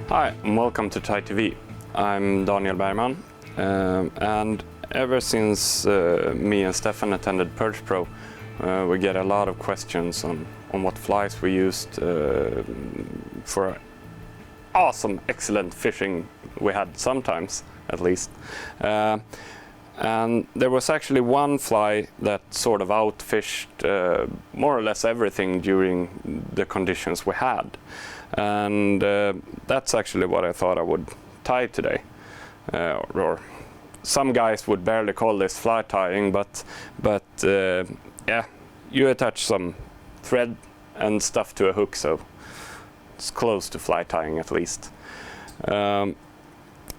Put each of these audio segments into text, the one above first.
Hi, and welcome to Thai TV. I'm Daniel Bergman, and ever since me and Steffan attended Perch Pro, we get a lot of questions on what flies we used for awesome, excellent fishing we had sometimes, at least. And there was actually one fly that sort of outfished more or less everything during the conditions we had. And that's actually what I thought I would tie today. Or some guys would barely call this fly tying, but yeah, you attach some thread and stuff to a hook, so it's close to fly tying at least.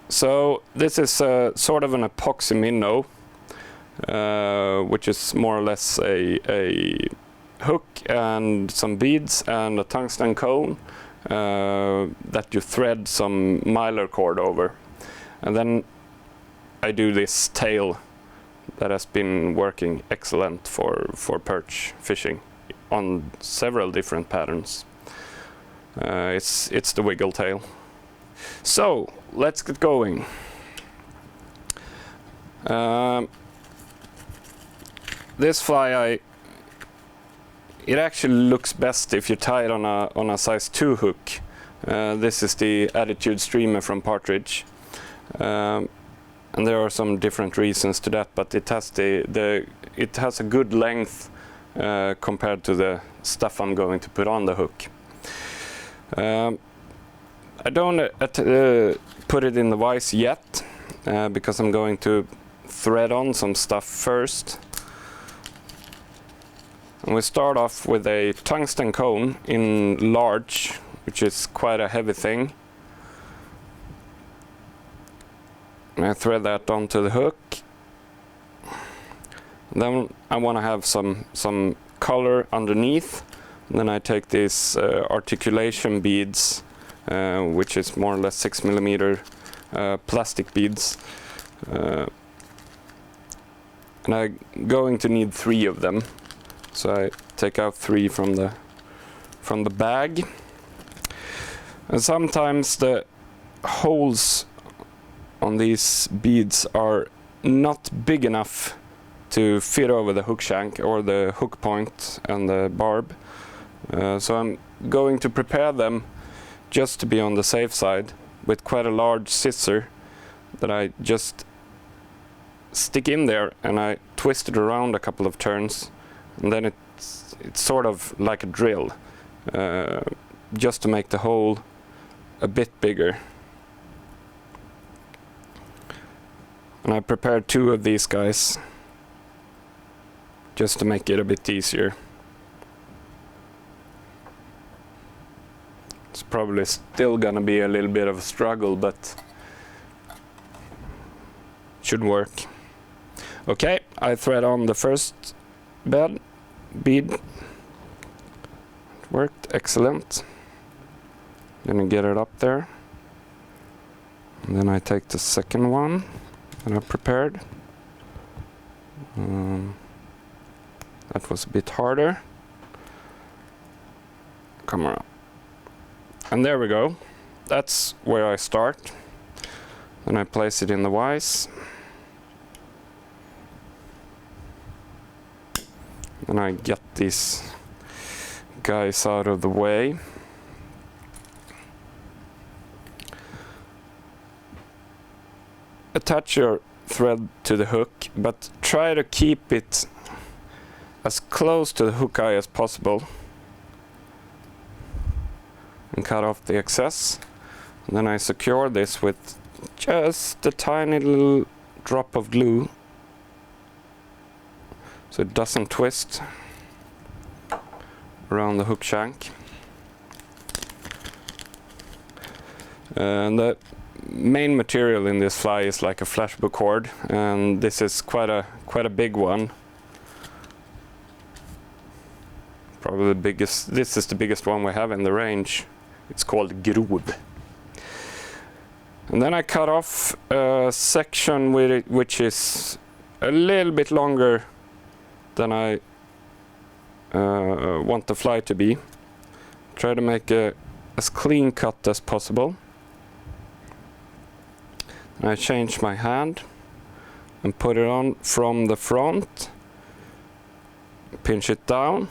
So this is sort of an epoxy minnow, which is more or less a hook and some beads and a tungsten cone that you thread some Mylar cord over. And then I do this tail that has been working excellent for perch fishing on several different patterns. It's the wiggle tail. So let's get going. This fly, it actually looks best if you tie it on a size 2 hook. This is the Attitude Streamer from Partridge, and there are some different reasons to that, but it has it has a good length compared to the stuff I'm going to put on the hook. I don't put it in the vise yet because I'm going to thread on some stuff first. And we start off with a tungsten cone in large, which is quite a heavy thing. And I thread that onto the hook. Then I want to have some color underneath. And then I take these articulation beads, which is more or less 6mm plastic beads. And I'm going to need 3 of them. So I take out 3 from the bag. And sometimes the holes on these beads are not big enough to fit over the hook shank or the hook point and the barb. So I'm going to prepare them just to be on the safe side with quite a large scissor that I just stick in there, and I twist it around a couple of turns, and then it's sort of like a drill, just to make the hole a bit bigger. And I prepared 2 of these guys just to make it a bit easier. It's probably still gonna be a little bit of a struggle, but it should work. Okay, I thread on the first bead. It worked excellent. Then I get it up there. And then I take the second one that I prepared. That was a bit harder. Come around. And there we go. That's where I start. Then I place it in the vise. And I get these guys out of the way. Attach your thread to the hook, but try to keep it as close to the hook eye as possible. And cut off the excess. And then I secure this with just a tiny little drop of glue so it doesn't twist around the hook shank. And the main material in this fly is like a flashbook cord, and this is quite a big one. Probably the biggest. This is the biggest one we have in the range. It's called grov. And then I cut off a section with it, which is a little bit longer than I want the fly to be. Try to make as clean cut as possible. And I change my hand and put it on from the front, pinch it down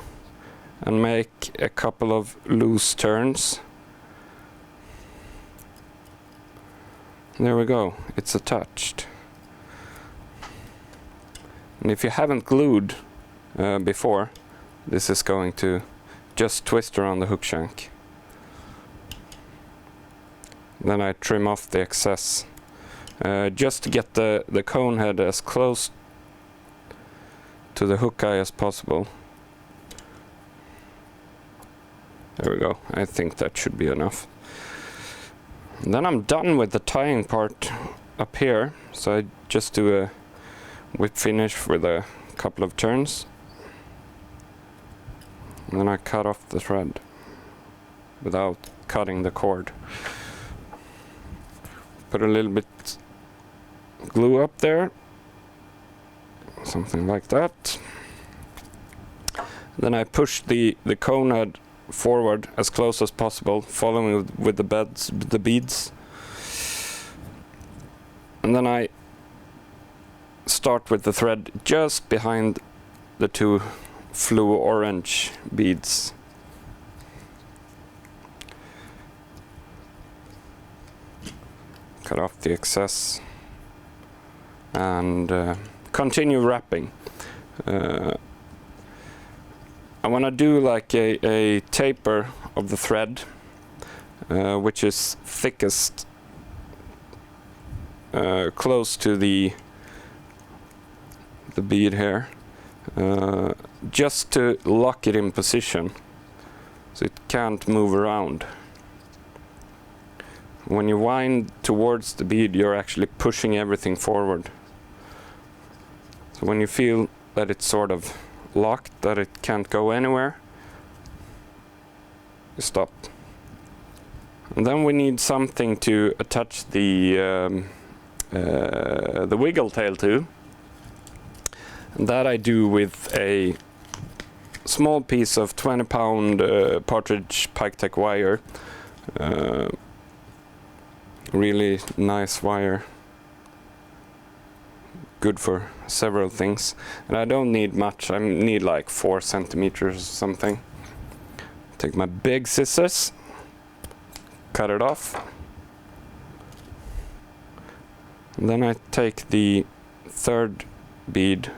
and make a couple of loose turns. There we go, it's attached. And if you haven't glued before, this is going to just twist around the hook shank. Then I trim off the excess, just to get the cone head as close to the hook eye as possible. There we go, I think that should be enough. And then I'm done with the tying part up here, so I just do a whip finish with a couple of turns. And then I cut off the thread without cutting the cord. Put a little bit glue up there, something like that. Then I push the cone head forward as close as possible, following with the beads. And then I start with the thread just behind the two fluo orange beads. Cut off the excess and continue wrapping. I want to do like a taper of the thread, which is thickest close to the bead here, just to lock it in position so it can't move around. When you wind towards the bead, you're actually pushing everything forward. So when you feel that it's sort of locked, that it can't go anywhere, you stop. And then we need something to attach the wiggle tail to. And that I do with a small piece of 20-pound partridge pike tech wire. Really nice wire, good for several things. And I don't need much, I need like 4 centimeters or something. Take my big scissors, cut it off. And then I take the third bead,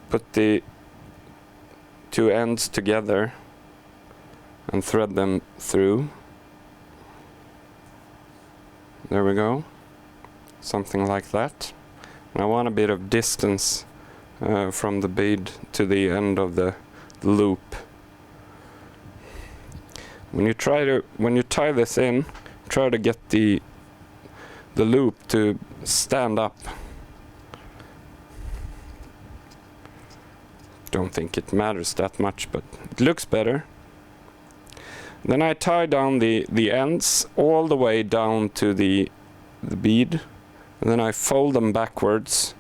put the two ends together and thread them through. There we go, something like that. And I want a bit of distance from the bead to the end of the loop. When you tie this in, try to get the loop to stand up. Don't think it matters that much, but it looks better. Then I tie down the ends all the way down to the bead, and then I fold them backwards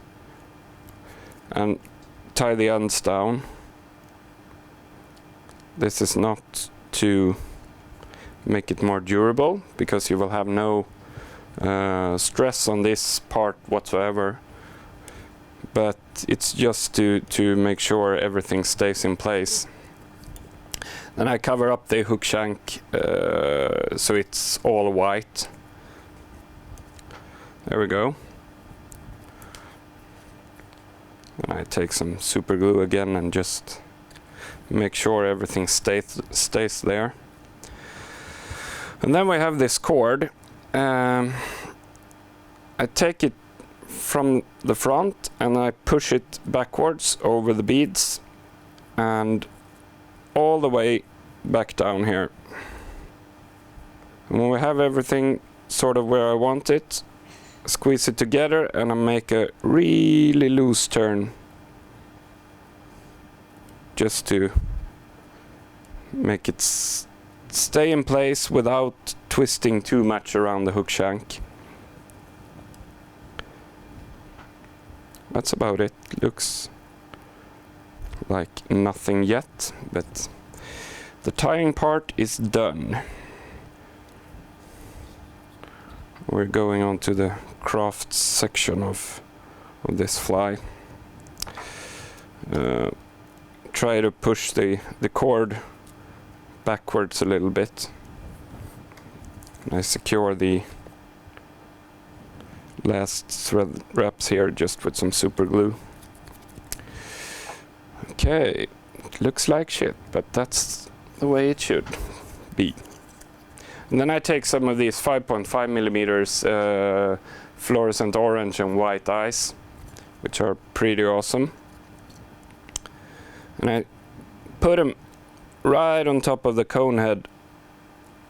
and tie the ends down. This is not to make it more durable, because you will have no stress on this part whatsoever, but it's just to make sure everything stays in place. Then I cover up the hook shank so it's all white. There we go. And I take some super glue again and just make sure everything stays there. And then we have this cord. I take it from the front and I push it backwards over the beads and all the way back down here. And when we have everything sort of where I want it, squeeze it together and I make a really loose turn, just to make it stay in place without twisting too much around the hook shank. That's about it. Looks like nothing yet, but the tying part is done. we're going on to the craft section of this fly. Try to push the cord backwards a little bit. And I secure the last thread wraps here just with some super glue. Okay, it looks like shit, but that's the way it should be. And then I take some of these 5.5 millimeters fluorescent orange and white eyes, which are pretty awesome. And I put them right on top of the cone head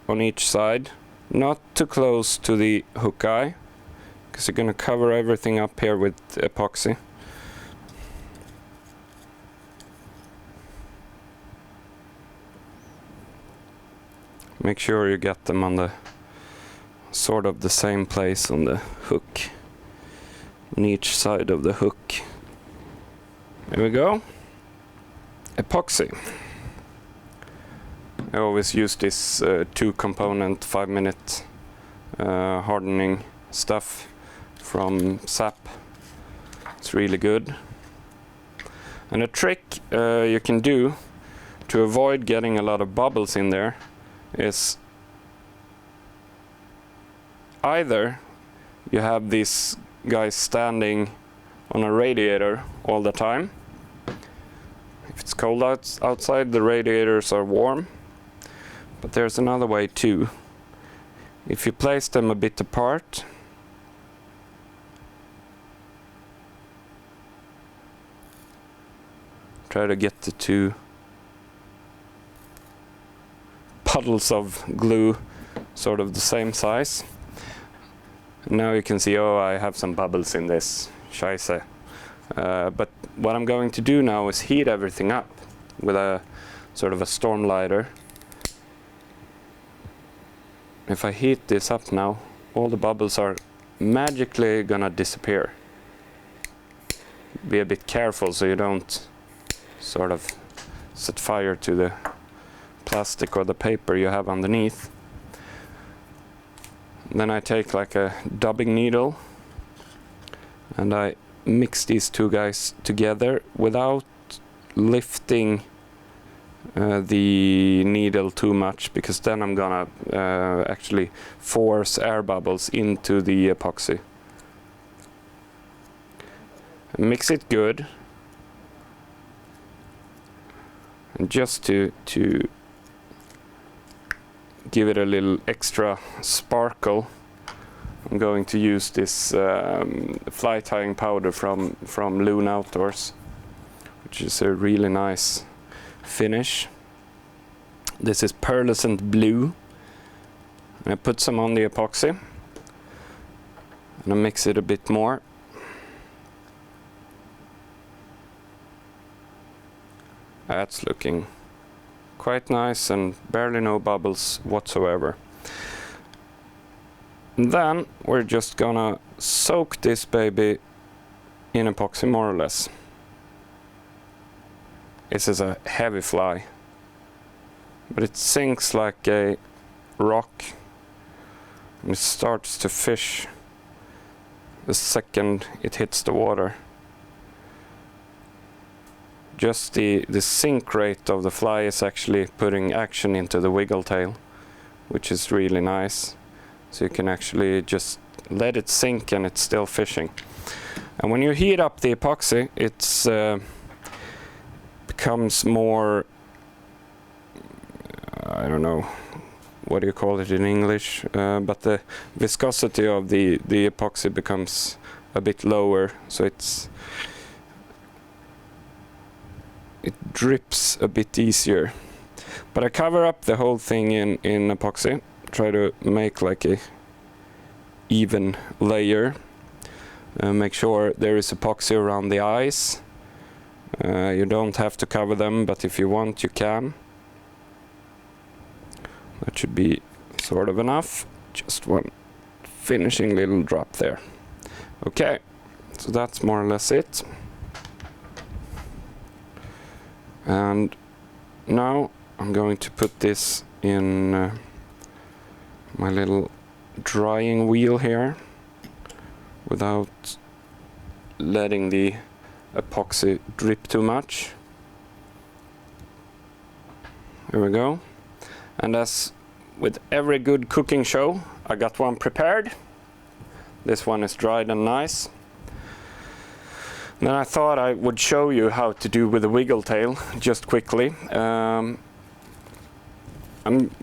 on each side, not too close to the hook eye, because you're going to cover everything up here with epoxy. Make sure you get them on the sort of the same place on the hook, on each side of the hook. There we go. Epoxy. I always use this 2-component 5-minute hardening stuff from SAP. It's really good. And a trick you can do to avoid getting a lot of bubbles in there is either you have these guys standing on a radiator all the time. If it's cold outside, the radiators are warm. But there's another way too. If you place them a bit apart, try to get the two puddles of glue sort of the same size. And now you can see, oh, I have some bubbles in this. Scheisse. But what I'm going to do now is heat everything up with a sort of a storm lighter. If I heat this up now, all the bubbles are magically gonna disappear. Be a bit careful so you don't sort of set fire to the plastic or the paper you have underneath. Then I take like a dubbing needle and I mix these two guys together without lifting the needle too much, because then I'm gonna actually force air bubbles into the epoxy. Mix it good, and just to give it a little extra sparkle, I'm going to use this fly tying powder from Loon Outdoors, which is a really nice finish. This is pearlescent blue. And I put some on the epoxy and I mix it a bit more. That's looking quite nice and barely no bubbles whatsoever. And then we're just gonna soak this baby in epoxy more or less. This is a heavy fly, but it sinks like a rock and it starts to fish the second it hits the water. Just the sink rate of the fly is actually putting action into the wiggle tail, which is really nice. So you can actually just let it sink and it's still fishing. And when you heat up the epoxy, it's becomes more, I don't know, what do you call it in English? But the viscosity of the epoxy becomes a bit lower, so it drips a bit easier. But I cover up the whole thing in epoxy, try to make like a even layer. Make sure there is epoxy around the eyes. You don't have to cover them, but if you want, you can. That should be sort of enough. Just one finishing little drop there. Okay, so that's more or less it. And now I'm going to put this in my little drying wheel here without letting the epoxy drip too much. Here we go. And as with every good cooking show, I got one prepared. This one is dried and nice. Then I thought I would show you how to do with the wiggle tail just quickly. I'm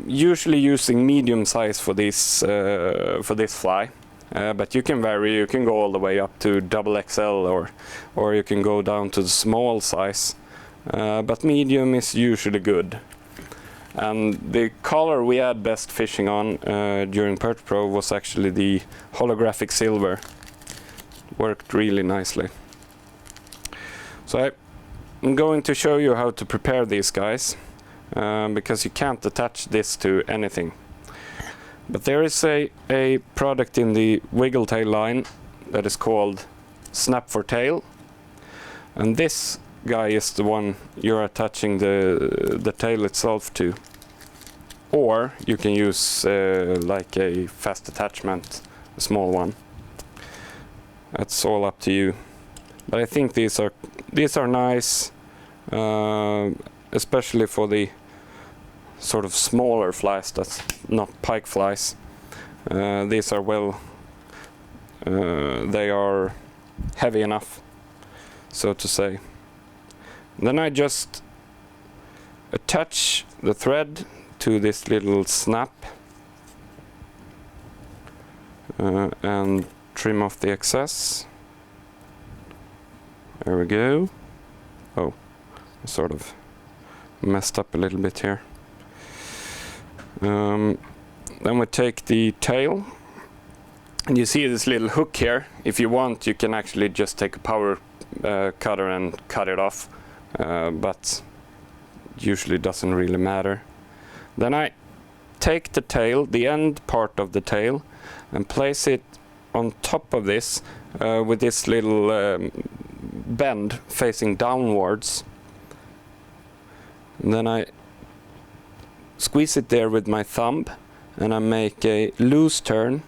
usually using medium size for this fly, but you can vary. You can go all the way up to XXL, or you can go down to the small size. But medium is usually good. And the color we had best fishing on during Perch Pro was actually the holographic silver. Worked really nicely. So I'm going to show you how to prepare these guys, because you can't attach this to anything. But there is a product in the wiggle tail line that is called Snap for Tail, and this guy is the one you're attaching the tail itself to. Or you can use like a fast attachment, a small one. That's all up to you. But I think these are nice, especially for the sort of smaller flies that's not pike flies. These are they are heavy enough, so to say. Then I just attach the thread to this little snap and trim off the excess. There we go. Oh, I sort of messed up a little bit here. Then we take the tail, and you see this little hook here. If you want, you can actually just take a power cutter and cut it off, but usually doesn't really matter. Then I take the tail, the end part of the tail, and place it on top of this with this little bend facing downwards. And then I squeeze it there with my thumb, and I make a loose turn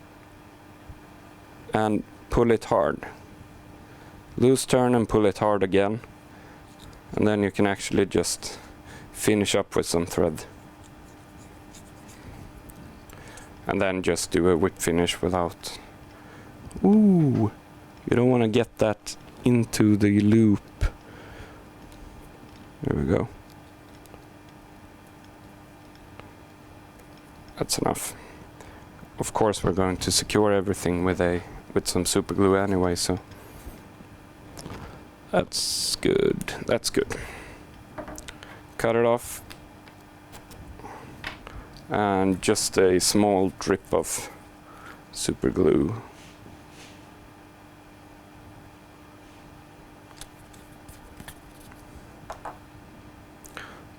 and pull it hard. Loose turn and pull it hard again. And then you can actually just finish up with some thread. And then just do a whip finish without... Ooh! You don't want to get that into the loop. There we go. That's enough. Of course we're going to secure everything with some super glue anyway, so that's good. That's good. Cut it off. And just a small drip of super glue.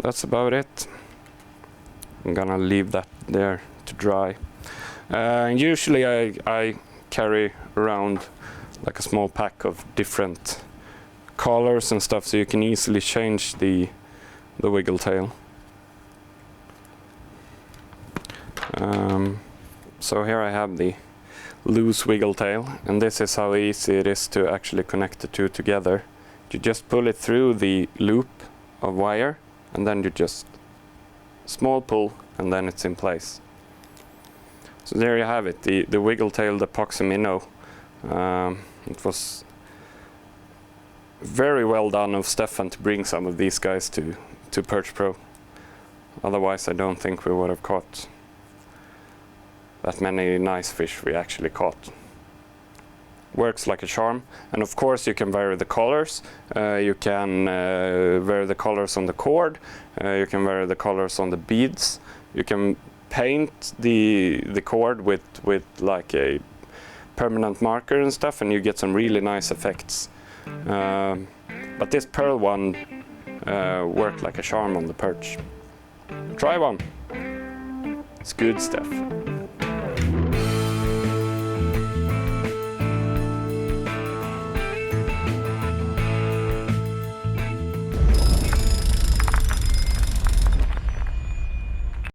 That's about it. I'm gonna leave that there to dry. Usually I carry around like a small pack of different colors and stuff, so you can easily change the wiggle tail. So here I have the loose wiggle tail, and this is how easy it is to actually connect the two together. You just pull it through the loop of wire, and then you just small pull, and then it's in place. So there you have it, the wiggle-tailed epoxy minnow. It was very well done of Steffan to bring some of these guys to Perch Pro. Otherwise I don't think we would have caught that many nice fish we actually caught. Works like a charm, and of course you can vary the colors. You can vary the colors on the cord. You can vary the colors on the beads. You can paint the cord with like a permanent marker and stuff, and you get some really nice effects. But this pearl one worked like a charm on the perch. Try one. It's good stuff.